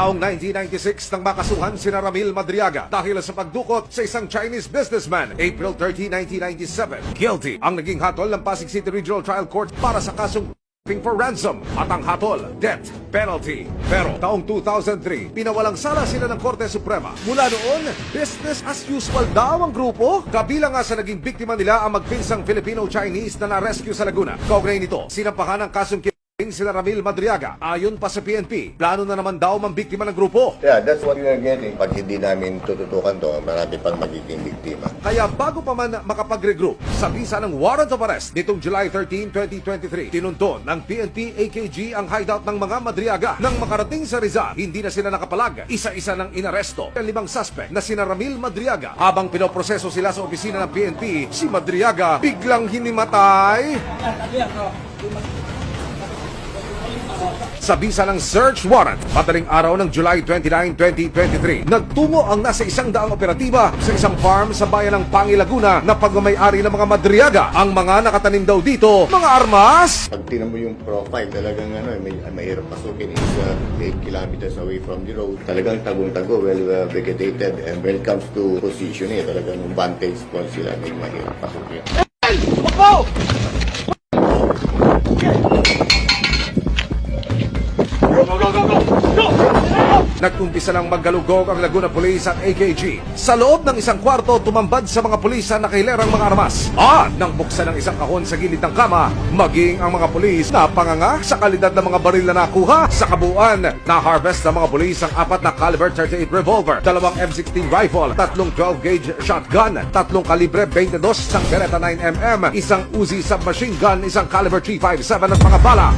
Taong 1996 nang makasuhan si Ramil Madriaga dahil sa pagdukot sa isang Chinese businessman. April 30, 1997. Guilty ang naging hatol ng Pasig City Regional Trial Court para sa kasong for ransom at ang hatol, death penalty. Pero taong 2003, pinawalang sala sila ng Korte Suprema. Mula noon, business as usual daw ang grupo. Kabilang nga sa naging biktima nila ang magpinsang Filipino-Chinese na na-rescue sa Laguna. Kaugnay nito, sinampahan ng kasong sila Ramil Madriaga. Ayon pa sa PNP, plano na naman daw mambiktima ng grupo. Yeah, that's what we are getting. Pag hindi namin tututukan to, marami pang magiging biktima. Kaya bago pa man makapag-regroup, sa bisa ng warrant of arrest nitong July 13, 2023, tinunton ng PNP AKG ang hideout ng mga Madriaga. Nang makarating sa Rizal, hindi na sila nakapalag. Isa-isa ng inaresto ang 5 suspect na sina Ramil Madriaga. Habang pinoproseso sila sa opisina ng PNP, si Madriaga biglang hinimatay sa bisa ng search warrant. Madaling araw ng July 29, 2023, nagtungo ang nasa 100 operatiba sa isang farm sa bayan ng Pangi, Laguna na pagmamayari ng mga Madriaga. Ang mga nakatanim daw dito, mga armas. Pag tinan mo yung profile, talagang mahirap pasukin. It's 8 kilometers away from the road. Talagang tagong-tago, well vegetated. And when it comes to position, talagang vantage point sila, may mahirap pasukin. Wako! Nagkumpisa ng maggalugog ang Laguna Police at AKG. Sa loob ng isang kwarto, tumambad sa mga pulis ang nakahilerang mga armas. At nang buksan ng isang kahon sa gilid ng kama, maging ang mga pulis napanganga sa kalidad ng mga baril na nakuha. Sa kabuuan, na-harvest ng mga pulis ang 4 na caliber 38 revolver, 2 M16 rifle, 3 12-gauge shotgun, 3 kalibre 22, isang Beretta 9mm, isang Uzi submachine gun, isang caliber 357 at mga bala.